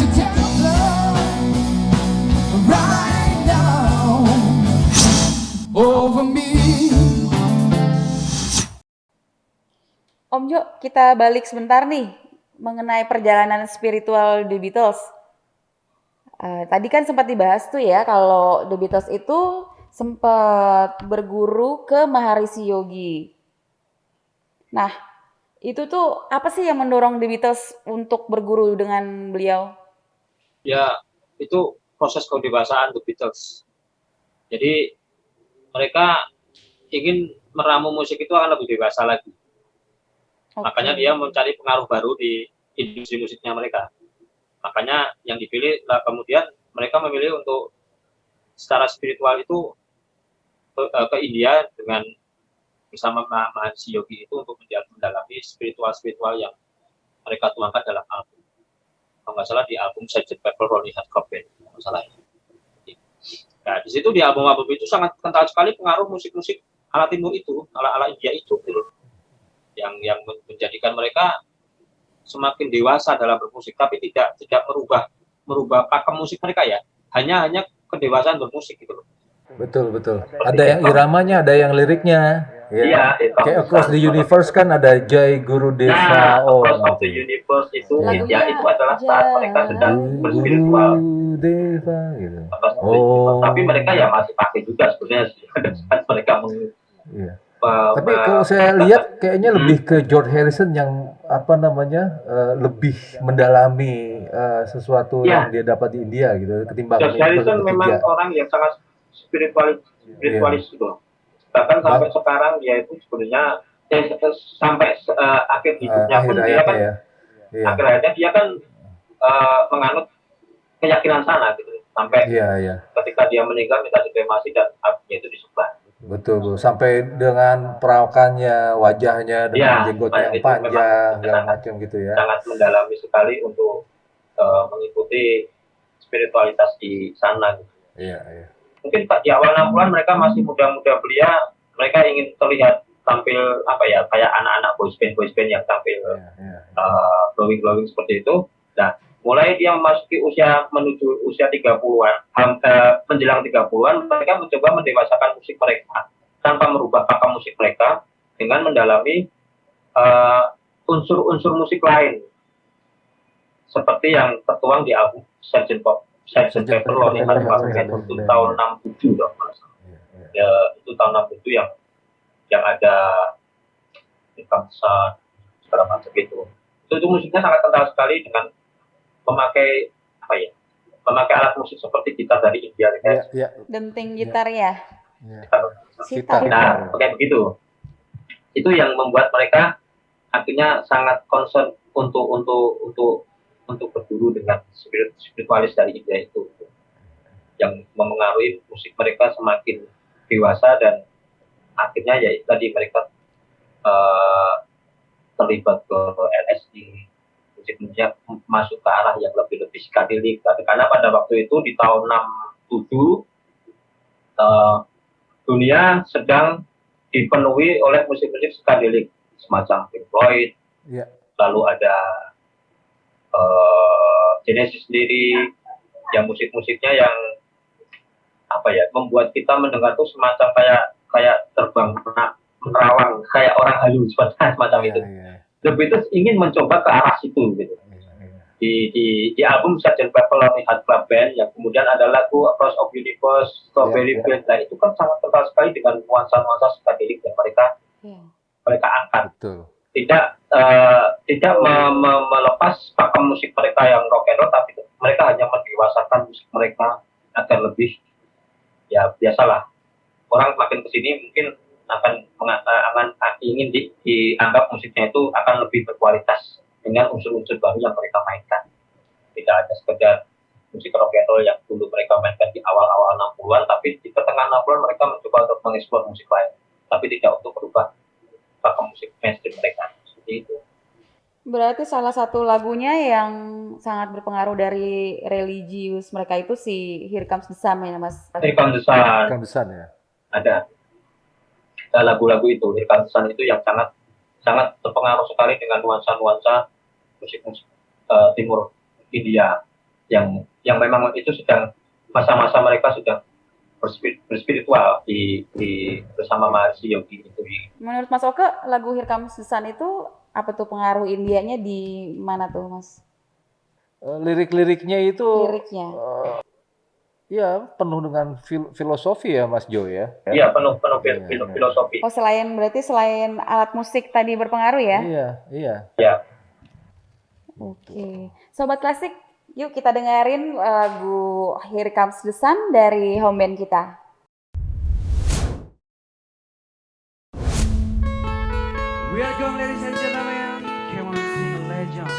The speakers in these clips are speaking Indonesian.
together right now over me. Om Jo, kita balik sebentar nih mengenai perjalanan spiritual The Beatles. Tadi kan sempat dibahas tuh ya kalau The Beatles itu sempat berguru ke Maharishi Yogi. Nah, itu tuh apa sih yang mendorong The Beatles untuk berguru dengan beliau? Ya, itu proses kedewasaan The Beatles. Jadi mereka ingin meramu musik itu akan lebih dewasa lagi. Makanya dia mencari pengaruh baru di industri musiknya mereka. Makanya yang dipilih, kemudian mereka memilih untuk secara spiritual itu ke India dengan bersama Maharishi Yogi itu untuk mendalami spiritual yang mereka tuangkan dalam album. Kalau nggak salah di album Sgt. Pepper Lonely Hearts Club Band, kalau nggak salah. Nah, di situ di album-album itu sangat kental sekali pengaruh musik-musik ala timur itu, ala India itu, gitu. Yang menjadikan mereka semakin dewasa dalam bermusik, tapi tidak merubah pakem musik mereka ya, hanya kedewasaan bermusik gitu loh. Betul. Ada yang iramanya, ada yang liriknya. Ya. Kayak Across the Universe kan ada Jai Guru Deva. Across the Universe itu ya itu adalah saat mereka sedang berspiritual. Deva gitu. Tapi mereka ya masih pakai juga sebenarnya saat mereka tapi kalau saya lihat kayaknya lebih ke George Harrison yang lebih mendalami sesuatu yang dia dapat di India gitu ketimbang George Harrison memang orang yang sangat spiritualis gitu. Bahkan sampai sekarang dia itu sebenarnya sampai akhir hidupnya pun dia kan akhir hayatnya dia kan menganut keyakinan sana gitu sampai ketika dia meninggal minta dikremasi dan apinya itu disebar. Betul, sampai dengan perawakannya, wajahnya dengan jenggotnya yang panjang, segala macam gitu ya. Sangat mendalami sekali untuk mengikuti spiritualitas di sana. Gitu. Iya. Mungkin di awal 60-an mereka masih muda-muda belia, mereka ingin terlihat tampil kayak anak-anak boys band yang tampil glowing seperti itu. Nah, mulai dia memasuki menuju usia 30-an, menjelang 30-an, mereka mencoba mendewasakan musik mereka tanpa merubah pakem musik mereka dengan mendalami unsur-unsur musik lain seperti yang tertuang di album Sgt. Pepper Lonely Hearts Club Band itu tahun 67 dong. Ya, itu tahun 67 yang ada bangsa segala macam itu. Itu musiknya sangat kental sekali dengan memakai alat musik seperti gitar dari India kan. Denting gitar ya. Sitar. Nah, kayak begitu. Itu yang membuat mereka akhirnya sangat concern untuk berguru dengan spiritualis dari India itu, yang memengaruhi musik mereka semakin dewasa dan akhirnya ya tadi mereka terlibat ke LSD. Musiknya masuk ke arah yang lebih psikodelik karena pada waktu itu di tahun 67 dunia sedang dipenuhi oleh musik-musik psikodelik semacam Pink Floyd, lalu ada Genesis sendiri yang musik-musiknya yang membuat kita mendengar tuh semacam kayak terbang menerawang kayak orang halu semacam itu. The Beatles ingin mencoba ke arah situ gitu. Di album Sgt. Pepper Lonely Hearts Club Band yang kemudian ada lagu Across the Universe, Strawberry Fields, nah itu kan sangat kental sekali dengan nuansa-nuansa psikodelik yang mereka angkat. Betul. Tidak melepas pakem musik mereka yang rock and roll, tapi mereka hanya mendewasakan musik mereka agar lebih ya biasalah orang makin kesini mungkin akan ingin dianggap musiknya itu akan lebih berkualitas dengan unsur-unsur baru yang mereka mainkan. Tidak hanya sekedar musik rock and roll yang dulu mereka mainkan di awal-awal 60-an, tapi di pertengahan 60-an mereka mencoba untuk mengeksplor musik lain, tapi tidak untuk berubah pakem musik mainstream mereka. Seperti itu. Berarti salah satu lagunya yang sangat berpengaruh dari religius mereka itu si Here Comes the Sun ya Mas? Here Comes the Sun ya? Ada lagu-lagu itu, Here Comes the Sun itu yang sangat terpengaruh sekali dengan nuansa-nuansa musik timur India. yang memang itu sedang masa-masa mereka sudah berspiritual di bersama Maharishi Yogi itu. Menurut Mas Oke, lagu Here Comes the Sun itu apa tuh pengaruh Indianya di mana tuh, Mas? Lirik-liriknya itu Liriknya. ya penuh dengan filosofi ya Mas Jo ya. Iya, penuh filosofi. Oh, berarti selain alat musik tadi berpengaruh ya? Iya. Ya. Oke. Sobat Klasik, yuk kita dengerin lagu Here Comes the Sun dari home band kita. Welcome, ladies and gentlemen. Come on, sing a legend.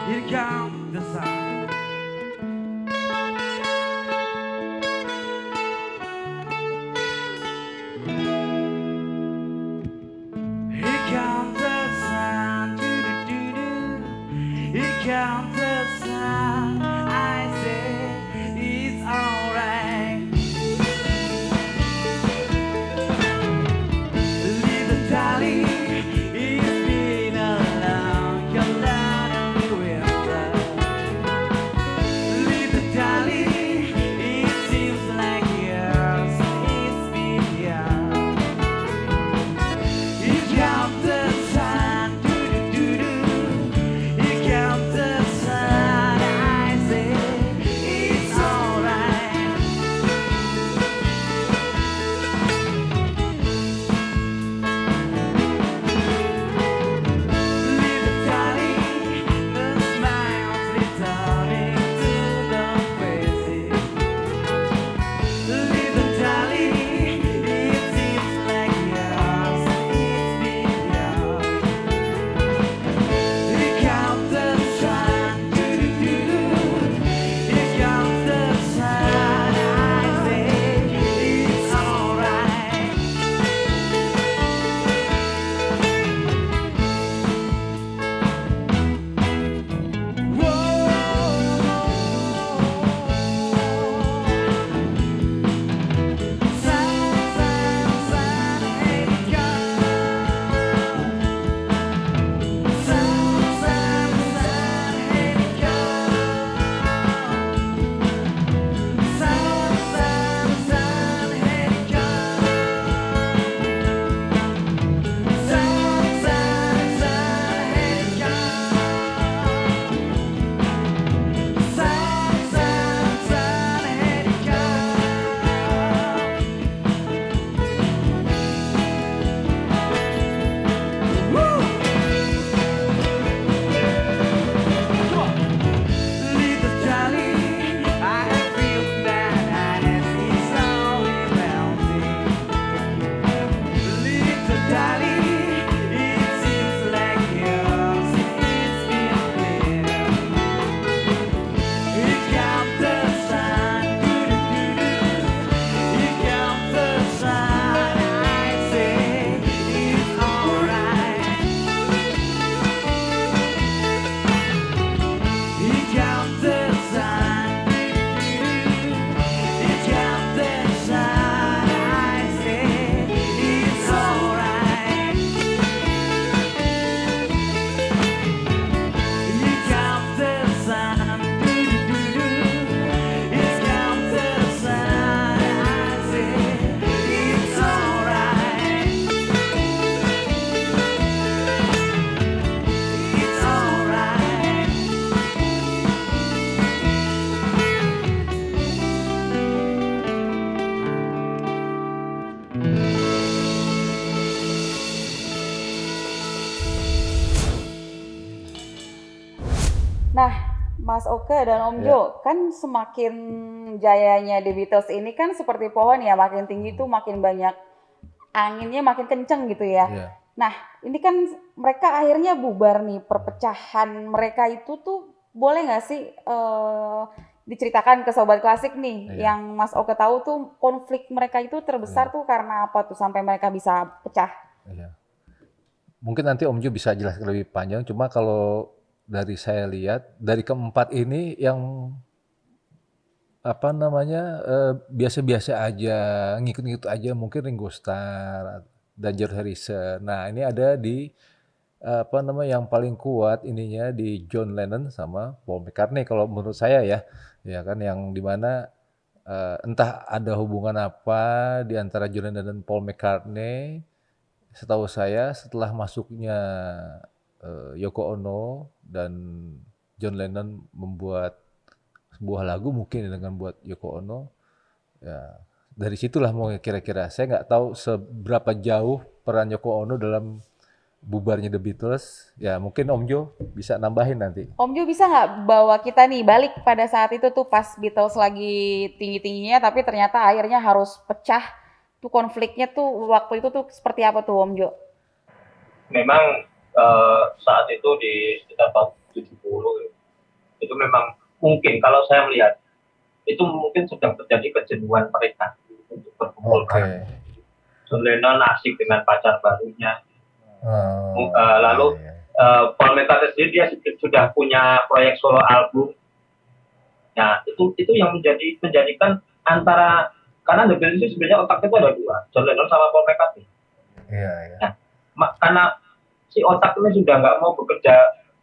Here comes the sun. Here comes the sun. Here comes the sun. I say it's alright. Little darling. Nah, Mas Oke dan Om Jo, kan semakin jayanya The Beatles ini kan seperti pohon ya, makin tinggi tuh makin banyak anginnya, makin kenceng gitu ya. Nah, ini kan mereka akhirnya bubar nih, perpecahan mereka itu tuh boleh nggak sih diceritakan ke Sobat Klasik nih, yang Mas Oke tahu tuh konflik mereka itu terbesar tuh karena apa tuh sampai mereka bisa pecah? Mungkin nanti Om Jo bisa jelaskan lebih panjang, cuma kalau dari saya lihat, dari keempat ini yang apa namanya biasa-biasa aja, ngikut-ngikut aja, mungkin Ringo Starr dan George Harrison. Nah ini ada di apa namanya, yang paling kuat ininya di John Lennon sama Paul McCartney kalau menurut saya ya. Ya kan yang di mana, entah ada hubungan apa di antara John Lennon dan Paul McCartney, setahu saya setelah masuknya, Yoko Ono dan John Lennon membuat sebuah lagu mungkin dengan buat Yoko Ono, ya dari situlah mau kira-kira. Saya nggak tahu seberapa jauh peran Yoko Ono dalam bubarnya The Beatles. Ya mungkin Om Jo bisa nambahin nanti. Om Jo bisa nggak bawa kita nih balik pada saat itu tuh pas Beatles lagi tinggi-tingginya tapi ternyata akhirnya harus pecah. Tuh konfliknya tuh waktu itu tuh seperti apa tuh Om Jo? Memang saat itu di sekitar tahun 70 itu memang mungkin kalau saya melihat itu mungkin sedang terjadi kejenuhan mereka untuk berkumpul bareng. John Lennon asik dengan pacar barunya. Lalu Paul McCartney sendiri dia sudah punya proyek solo album. Nah itu yang menjadikan antara karena The Beatles itu sebenarnya otaknya itu ada dua, John Lennon sama Paul McCartney. Nah, karena si otak ini sudah nggak mau bekerja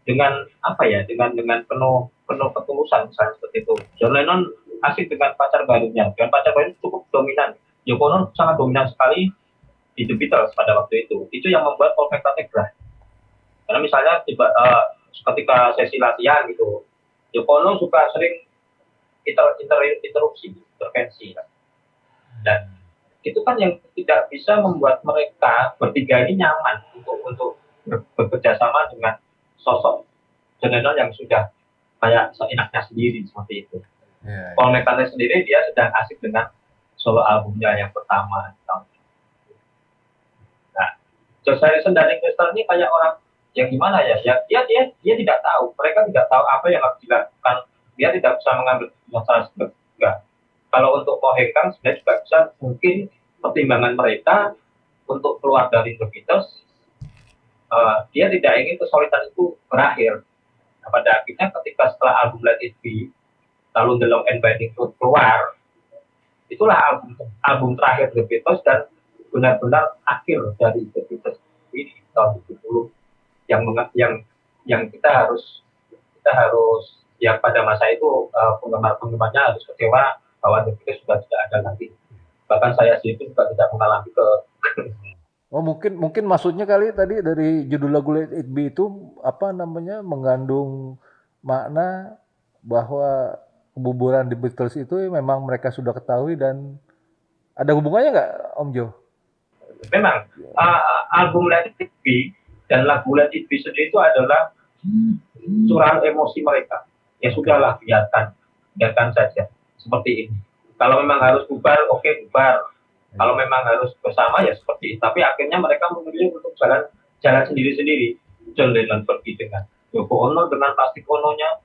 dengan apa ya, dengan penuh ketulusan misalnya seperti itu. John Lennon asik dengan pacar barunya, dengan pacar baru cukup dominan. Yoko Ono sangat dominan sekali di The Beatles pada waktu itu. Itu yang membuat Paul McCartney gerah. Karena misalnya ketika sesi latihan gitu, Yoko Ono suka sering intervensi. Dan itu kan yang tidak bisa membuat mereka bertiga ini nyaman untuk bekerja sama dengan sosok John Lennon yang sudah kayak seenaknya sendiri seperti itu. Paul McCartney sendiri dia sedang asik dengan solo albumnya yang pertama tahun itu. Nah, George Harrison dan Ringo Starr ini kayak orang yang gimana ya? Dia tidak tahu. Mereka tidak tahu apa yang harus dilakukan. Dia tidak bisa mengambil masalah enggak. Kalau untuk mau hengkang sebenarnya juga bisa mungkin pertimbangan mereka untuk keluar dari The Beatles. Dia tidak ingin kesulitan itu berakhir. Nah, pada akhirnya ketika setelah album Let It Be, lalu The Long and Winding Road keluar, itulah album terakhir The Beatles dan benar-benar akhir dari The Beatles ini tahun 70 yang kita harus ya pada masa itu penggemar-penggemarnya harus kecewa bahwa The Beatles sudah tidak ada lagi. Bahkan saya sendiri juga tidak mengalami Oh mungkin maksudnya kali tadi dari judul lagu Let It Be itu apa namanya mengandung makna bahwa kebuburan The Beatles itu memang mereka sudah ketahui dan ada hubungannya nggak Om Jo? Memang album Let It Be dan lagu Let It Be sendiri itu adalah curahan emosi mereka. Ya sudahlah biarkan saja seperti ini. Kalau memang harus bubar, oke bubar. Kalau memang harus bersama ya seperti itu. Tapi akhirnya mereka memilih untuk jalan sendiri-sendiri. John Lennon pergi dengan Yoko Ono dengan plastik Ono-nya.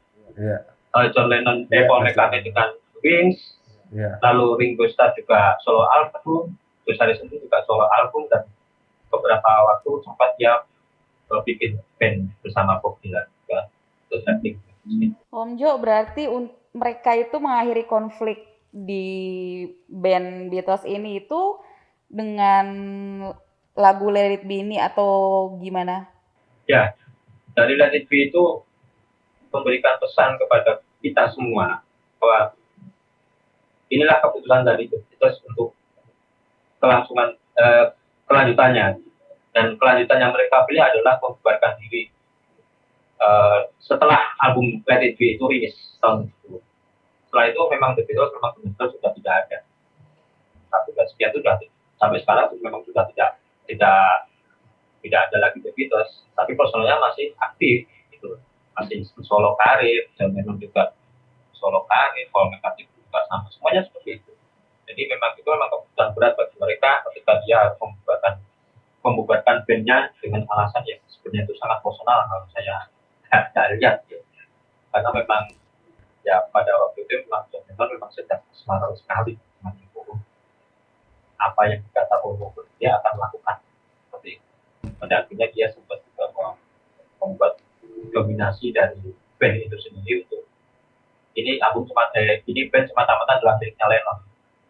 John Lennon, Paul McCartney dengan Wings. Lalu Ringo Starr juga solo album. Terus Harrison juga solo album dan beberapa waktu sempat dia bikin band bersama Bob Dylan juga. Om Jo berarti mereka itu mengakhiri konflik di band Beatles ini itu dengan lagu Let It Be ini atau gimana? Ya, dari Let It Be itu memberikan pesan kepada kita semua bahwa inilah keputusan dari Beatles untuk kelanjutannya, dan kelanjutan yang mereka pilih adalah membubarkan diri setelah album Let It Be itu rilis tahun itu. Setelah itu memang The Beatles memang benar-benar sudah tidak ada. Tapi sekian sudah sampai sekarang memang sudah tidak ada lagi The Beatles. Tapi personalnya masih aktif, gitu. Masih solo karir, John Lennon juga solo karir, Paul McCartney juga sama, semuanya seperti itu. Jadi memang itu memang keputusan berat bagi mereka ketika dia harus membubarkan bandnya dengan alasan yang sebenarnya itu sangat personal kalau saya lihat. Ya. Karena memang ya pada waktu itu memang sedang semangat sekali dengan itu. Apa yang dikata Ono dia akan lakukan seperti itu. Pada akhirnya dia sempat juga membuat dominasi dari band itu sendiri untuk ini band semata-mata dalam miliknya Lennon,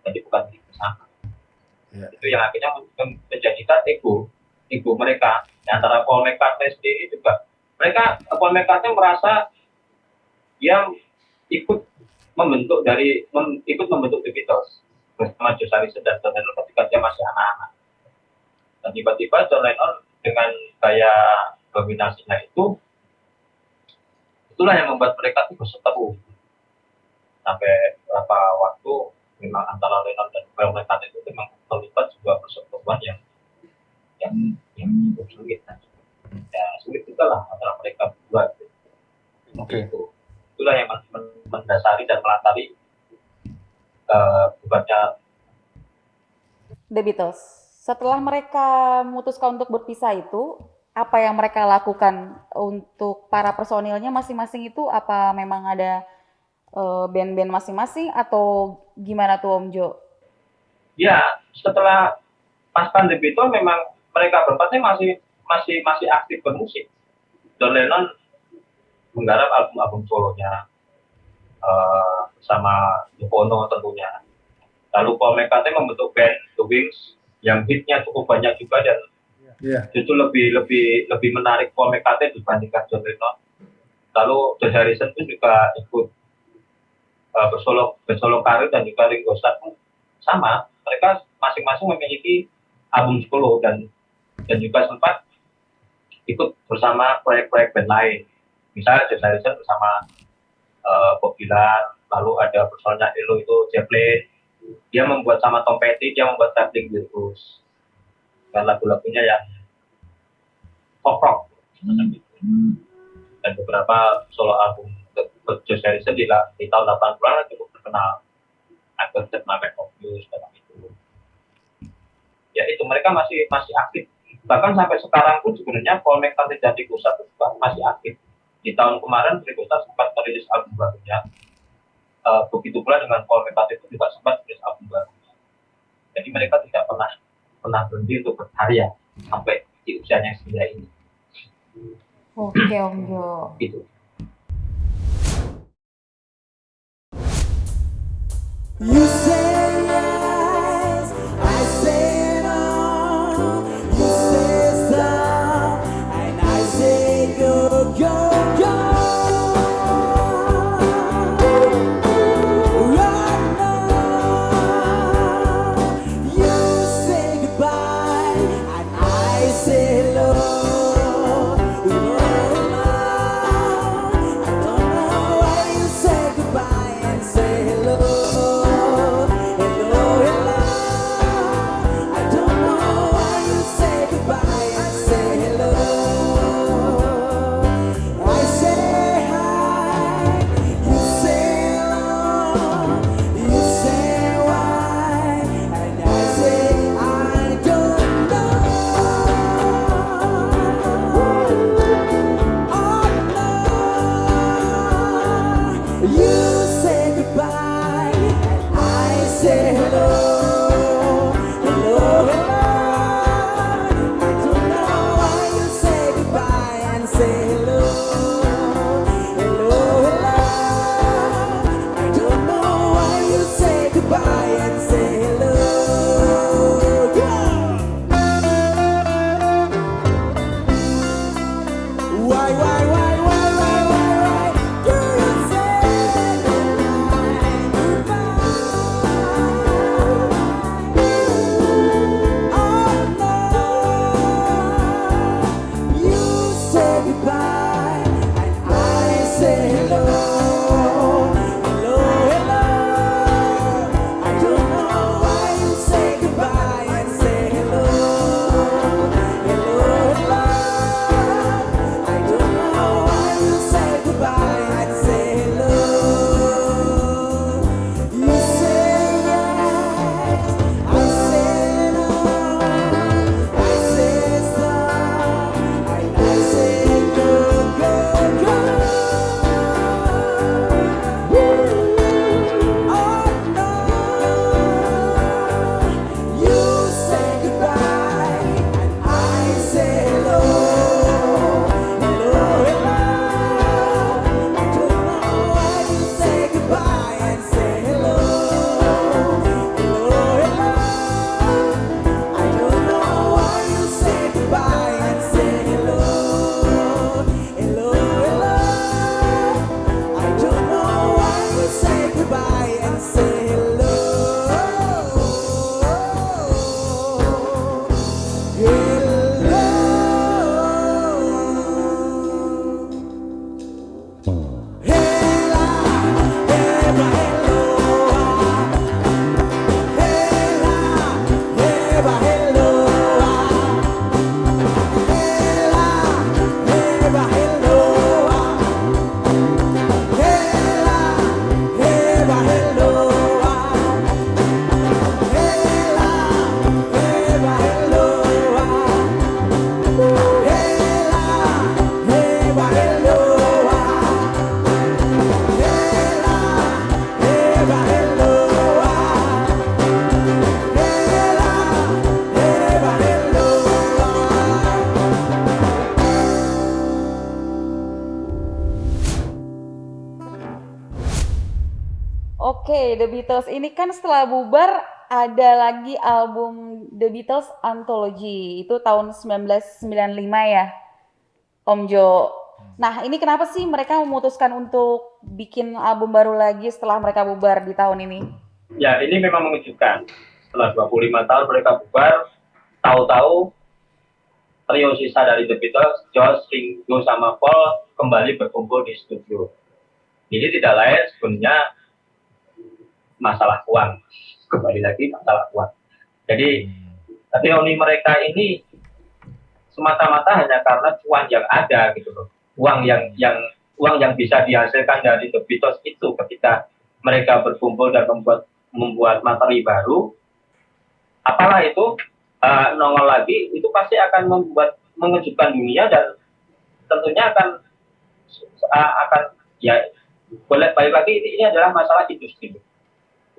jadi bukan milik bersama. Itu yang akhirnya menjadikan ego ego mereka. Di antara Paul McCartney sendiri juga, Paul McCartney merasa dia ikut ikut membentuk The Beatles bersama George Harrison dan John Lennon ketika dia masih anak-anak. Dan tiba-tiba John Lennon dengan gaya dominasinya itulah yang membuat mereka itu berseteru. Sampai beberapa waktu memang antara Lennon dan Paul McCartney itu memang terlibat sebuah perseteruan yang cukup sulit. Ya sulit juga lah antara mereka berdua. Oke. Itulah yang mendasari dan melatari bukannya The Beatles. Setelah mereka memutuskan untuk berpisah itu, apa yang mereka lakukan untuk para personilnya masing-masing itu? Apa memang ada band-band masing-masing atau gimana tuh Om Jo? ya setelah pasca The Beatles memang mereka berempatnya masih aktif bermusik. John Lennon menggarap album-album solonya sama Yoko Ono tentunya. Lalu Paul McCartney membentuk band The Wings yang hitnya cukup banyak juga dan justru lebih menarik Paul McCartney dibandingkan John Lennon. Lalu George Harrison pun juga ikut bersolo karir dan juga Ringo Starr pun sama. Mereka masing-masing memiliki album solo dan juga sempat ikut bersama proyek-proyek band lain. Misalnya George Harrison bersama Bob Dylan, lalu ada personalnya Elo itu Zeppelin. Dia membuat sama Tom Petty, dia membuat Traveling Wilburys dan lagu-lagunya yang pop rock. Dan beberapa solo album George Harrison di tahun 80-an cukup terkenal. Ada The Mamek of Blues dalam itu. Ya itu mereka masih aktif. Bahkan sampai sekarang pun sebenarnya Paul McCartney dan Ringo Starr masih aktif. Di tahun kemarin Ringo Starr sempat merilis album barunya. Begitu pula dengan Paul McCartney itu juga sempat merilis album barunya. Jadi mereka tidak pernah berhenti untuk berkarya sampai di usianya yang segini ini. Oke Om Jo. Gitu. You say yes, I say no. You say stop, and I say go, go, go. Right now, you say goodbye, and I say hello. I don't know why you say goodbye and say hello. Oke, The Beatles ini kan setelah bubar ada lagi album The Beatles Anthology. Itu tahun 1995 ya, Om Jo. Nah, ini kenapa sih mereka memutuskan untuk bikin album baru lagi setelah mereka bubar di tahun ini? Ya, ini memang mengejutkan. Setelah 25 tahun mereka bubar, tahu-tahu trio sisa dari The Beatles, George, Ringo, sama Paul kembali berkumpul di studio. Ini tidak lain sebenarnya masalah uang. Kembali lagi masalah uang. Jadi reuni mereka ini semata-mata hanya karena cuan yang ada gitu loh. Uang yang bisa dihasilkan dari The Beatles itu ketika mereka berkumpul dan membuat materi baru, apalah itu nongol lagi, itu pasti akan mengejutkan dunia dan tentunya akan ya boleh balik lagi ini adalah masalah industri.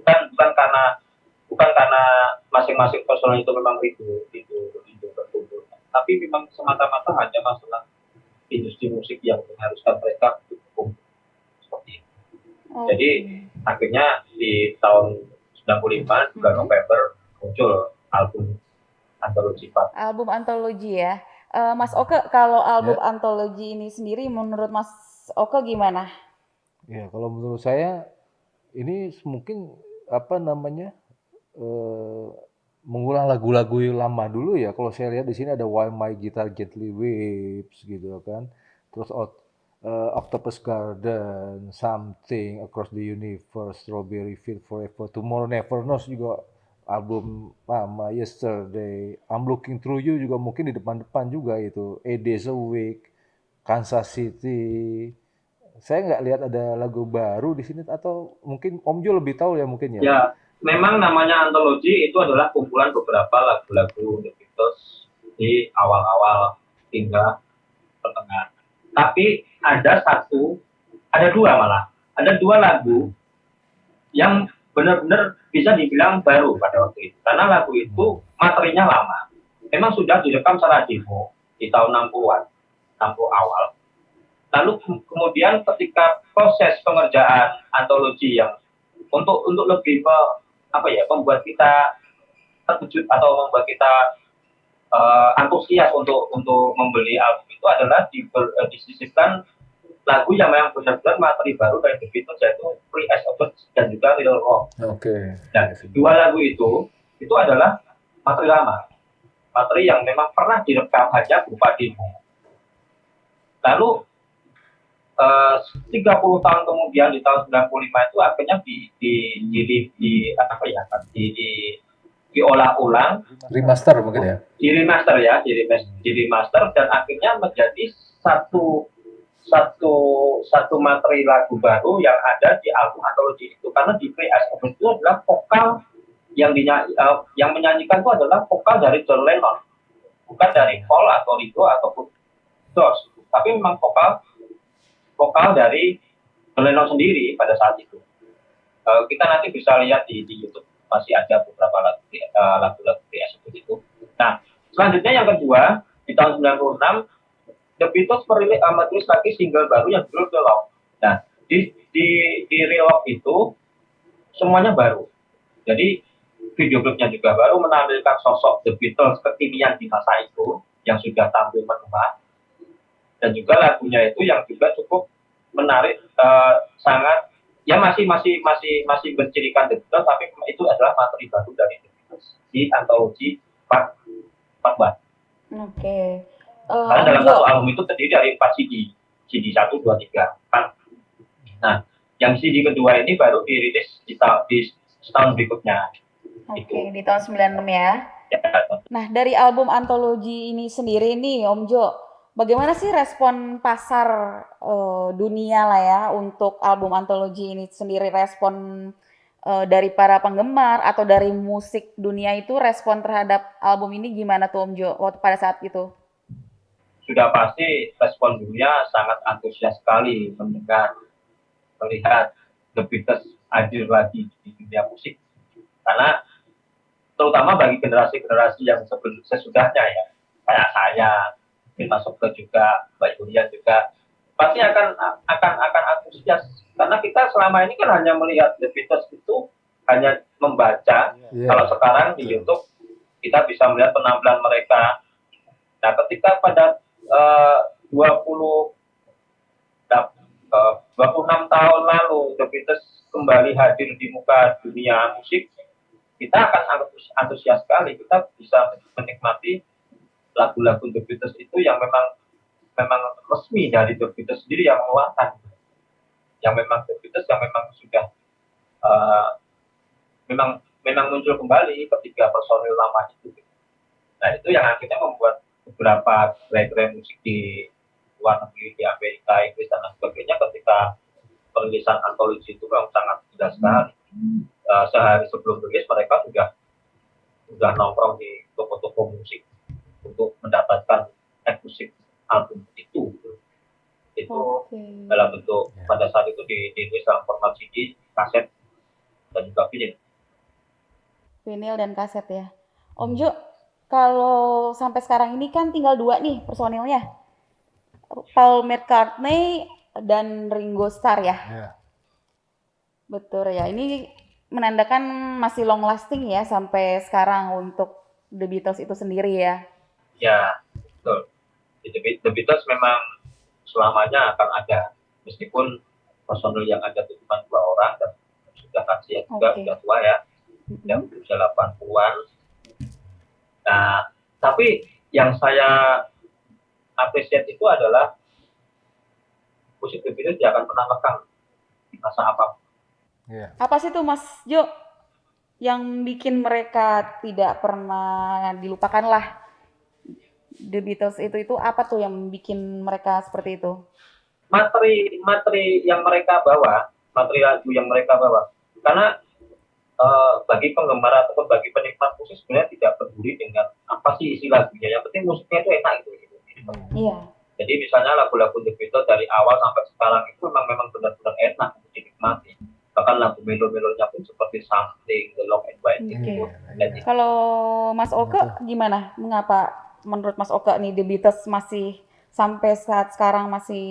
Bukan karena masing-masing personal itu memang itu berkumpul, tapi memang semata-mata hanya masalah industri musik yang mengharuskan mereka untuk berkumpul seperti itu. Jadi akhirnya di tahun 95 bulan November muncul album antologi Pak. Album antologi ya. Mas Oke, kalau album antologi ini sendiri menurut Mas Oke gimana? Ya, kalau menurut saya ini mungkin apa namanya mengulang lagu-lagu lama dulu ya. Kalau saya lihat di sini ada Why My Guitar Gently Weeps gitu kan. Terus Octopus Garden, Something, Across the Universe, Strawberry Field Forever, Tomorrow Never Knows juga album lama, Yesterday, I'm Looking Through You juga mungkin di depan-depan juga itu, A Days a Week, Kansas City. Saya nggak lihat ada lagu baru di sini atau mungkin Om Jo lebih tahu ya mungkin ya. Ya, memang namanya antologi itu adalah kumpulan beberapa lagu-lagu The Beatles di awal-awal hingga pertengahan. Tapi ada dua lagu yang benar-benar bisa dibilang baru pada waktu itu. Karena lagu itu materinya lama. Memang sudah direkam secara demo di tahun 60-an, 60 awal. Lalu kemudian ketika proses pengerjaan antologi yang untuk lebih membuat kita terkejut atau membuat kita antusias untuk membeli album itu adalah disisipkan lagu yang memang benar-benar materi baru dari The Beatles, yaitu Free as a Bird dan juga Little Rock. Oke. Dan dua lagu itu adalah materi lama, materi yang memang pernah direkam hanya berupa demo. Lalu 30 tahun kemudian di tahun 95 itu akhirnya diolah ulang, Remaster mungkin ya. di remaster dan akhirnya menjadi satu materi lagu baru yang ada di album antologi itu. Karena di Free as a Bird itu adalah vokal yang menyanyikan itu adalah vokal dari John Lennon, bukan dari Paul atau Ringo ataupun George, tapi memang vokal dari John Lennon sendiri pada saat itu. Kita nanti bisa lihat di YouTube, masih ada beberapa lagu-lagu Free as a Bird itu. Nah, selanjutnya yang kedua di tahun 96 The Beatles merilis lagi single baru yang judul The Love. Nah, di Relock itu semuanya baru. Jadi video klipnya juga baru, menampilkan sosok The Beatles kekinian di masa itu yang sudah tampil menua, dan juga lagunya itu yang juga cukup menarik, sangat ya masih bercirikan The Beatles, tapi itu adalah materi baru dari The Beatles di antologi Part 1. Oke. Karena dalam satu album itu terdiri dari 4 CD 1, 2, 3, 4. Nah, yang CD kedua ini baru dirilis di setahun berikutnya. Oke, di tahun 96 ya. Ya. Nah, dari album antologi ini sendiri nih, Om Jo, bagaimana sih respon pasar dunia lah ya untuk album antologi ini sendiri? Respon dari para penggemar atau dari musik dunia itu, respon terhadap album ini gimana tuh Om Jo waktu pada saat itu? Sudah pasti respon dunia sangat antusias sekali melihat The Beatles hadir lagi di dunia musik. Karena terutama bagi generasi-generasi yang sesudahnya ya, kayak saya, Mas Oke juga, Mbak Julia juga, pasti akan antusias Karena kita selama ini kan hanya melihat The Beatles itu hanya membaca. Iya. Kalau sekarang di YouTube kita bisa melihat penampilan mereka. Nah, ketika pada 20 26 tahun lalu The Beatles kembali hadir di muka dunia musik, kita akan antusias sekali. Kita bisa menikmati lagu-lagu The Beatles itu yang memang resmi dari The Beatles sendiri yang mengeluarkan, yang memang The Beatles yang memang sudah memang muncul kembali ketika personil lama itu. Nah, itu yang akhirnya membuat beberapa genre musik di luar negeri, di Amerika, Inggris, dan lain sebagainya, ketika perilisan antologi itu memang sangat indah sekali. Sehari sebelum rilis mereka sudah nongkrong di toko-toko musik untuk mendapatkan eksklusif album itu. Itu dalam bentuk pada saat itu dirilis dalam format CD, kaset, dan juga vinyl. Vinyl dan kaset ya. Om Jo, kalau sampai sekarang ini kan tinggal 2 nih personilnya. Paul McCartney dan Ringo Starr ya. Ya. Betul ya. Ini menandakan masih long lasting ya sampai sekarang untuk The Beatles itu sendiri ya. Ya, betul. The Beatles memang selamanya akan ada, meskipun personil yang ada itu cuma 2 orang dan sudah lansia juga, sudah tua ya, yang berusia 80-an. Nah, tapi yang saya apresiasi itu adalah musik The Beatles tidak akan pernah lekang di masa apapun. Iya. Apa sih tuh Mas Jo yang bikin mereka tidak pernah dilupakan lah? The Beatles itu apa tuh yang bikin mereka seperti itu? Materi yang mereka bawa, materi lagu yang mereka bawa. Karena bagi penggemar ataupun bagi penikmat musik sebenarnya tidak peduli dengan apa sih isi lagunya. Yang penting musiknya itu enak gitu. Iya. Jadi misalnya lagu-lagu The Beatles dari awal sampai sekarang itu memang benar-benar enak untuk dinikmati. Bahkan lagu melo-melonya pun seperti Something, The Long and Winding. Iya. Kalau Mas Oke gimana? Mengapa menurut Mas Oke nih The Beatles masih sampai saat sekarang masih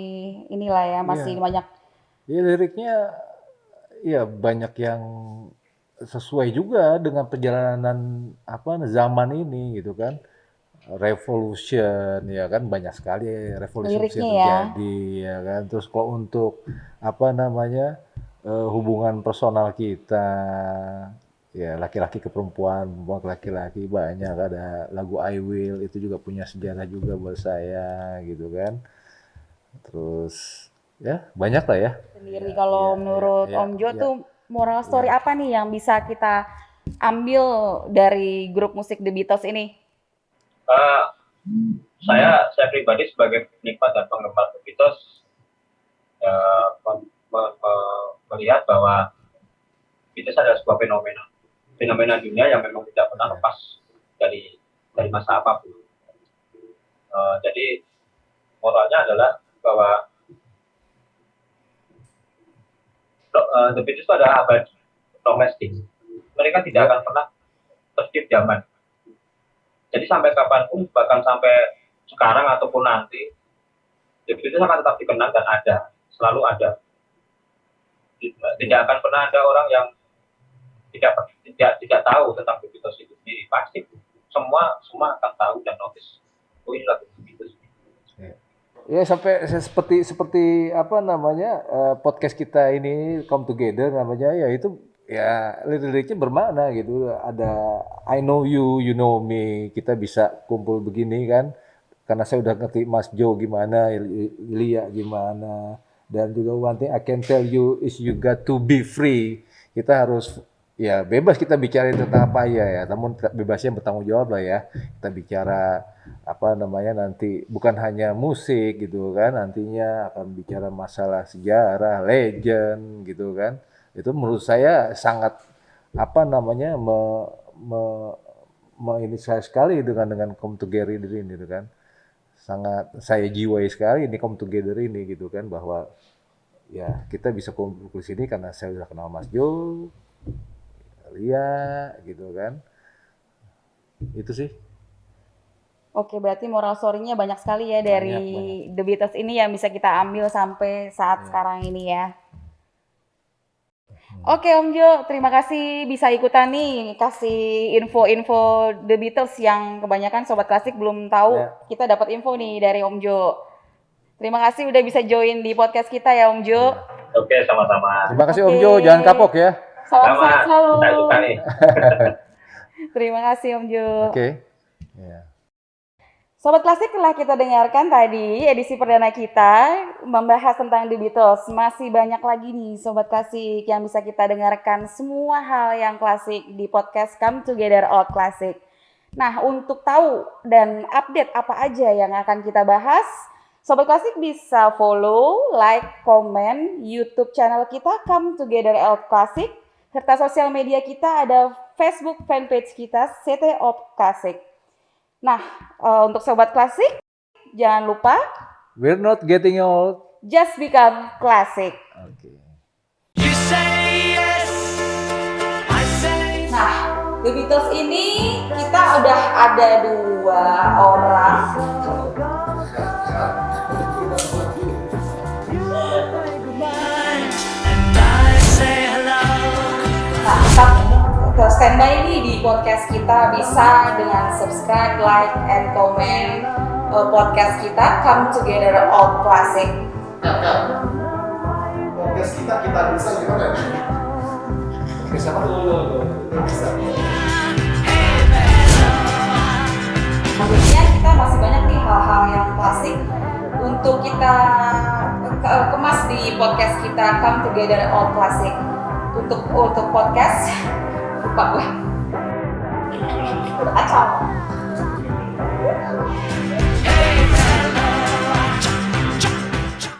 inilah ya, masih banyak. Ya liriknya ya banyak yang sesuai juga dengan perjalanan zaman ini gitu kan. Revolution ya kan, banyak sekali revolusi yang terjadi ya kan. Terus kalau untuk hubungan personal kita, ya laki-laki ke perempuan, perempuan ke laki-laki, banyak. Ada lagu I Will itu juga punya sejarah juga buat saya gitu kan. Terus ya banyak lah ya Sendiri kalau menurut Om Jo tuh moral story apa nih yang bisa kita ambil dari grup musik The Beatles ini? Saya pribadi sebagai penikmat dan penggemar The Beatles melihat bahwa Beatles adalah sebuah fenomena dunia yang memang tidak pernah lepas dari masa apapun. Jadi moralnya adalah bahwa The Beatles itu adalah abadi, long lasting. Mereka tidak akan pernah terskip zaman. Jadi sampai kapanpun, bahkan sampai sekarang ataupun nanti, The Beatles akan tetap dikenal dan ada, selalu ada. Tidak akan pernah ada orang yang tidak tahu tentang The Beatles itu sendiri. Pasti semua akan tahu dan notice. Oh, ini lagu The Beatles. Ya sampai seperti podcast kita ini Come Together namanya, ya itu ya liriknya bermakna gitu. Ada I know you, you know me. Kita bisa kumpul begini kan karena saya udah ngerti Mas Jo gimana, Lia gimana, dan juga one thing I can tell you is you got to be free. Kita harus ya bebas kita bicara tentang apa ya, namun bebasnya bertanggung jawab lah ya. Kita bicara nanti bukan hanya musik gitu kan, nantinya akan bicara masalah sejarah, legend gitu kan. Itu menurut saya sangat ini saya sekali dengan Come Together ini gitu kan. Sangat saya jiwai sekali ini Come Together ini gitu kan, bahwa ya kita bisa kumpul di sini karena saya sudah kenal Mas Jo, Lia gitu kan. Itu sih. Oke, berarti moral story-nya banyak sekali ya dari Banyak. The Beatles ini yang bisa kita ambil sampai saat sekarang ini ya. Oke Om Jo, terima kasih bisa ikutan nih, kasih info-info The Beatles yang kebanyakan Sobat Klasik belum tahu. Ya. Kita dapat info nih dari Om Jo. Terima kasih udah bisa join di podcast kita ya Om Jo. Oke, sama-sama. Terima kasih Om Oke. Jo, jangan kapok ya. Salam Sama, sehat selalu. kita suka nih. Terima kasih Om Jo. Oke. Ya. Sobat Klasik, telah kita dengarkan tadi edisi perdana kita membahas tentang The Beatles. Masih banyak lagi nih Sobat Klasik yang bisa kita dengarkan semua hal yang klasik di podcast Come Together Old Classic. Nah, untuk tahu dan update apa aja yang akan kita bahas, Sobat Klasik bisa follow, like, komen YouTube channel kita Come Together Old Classic, serta sosial media kita ada Facebook fanpage kita CT Old Classic. Nah, untuk Sobat Klasik, jangan lupa We're not getting old. just become classic. Oke. Nah, The Beatles ini kita udah ada 2 orang. Nah, tetap standby nih di podcast kita, bisa dengan subscribe, like, and comment podcast kita Come Together Old Classic. Podcast kita bisa gimana? Oke, siapa dulu? Bisa. Maksudnya kita masih banyak nih hal-hal yang klasik untuk kita kemas di podcast kita Come Together Old Classic. Untuk podcast lupa gue. Udah kacau.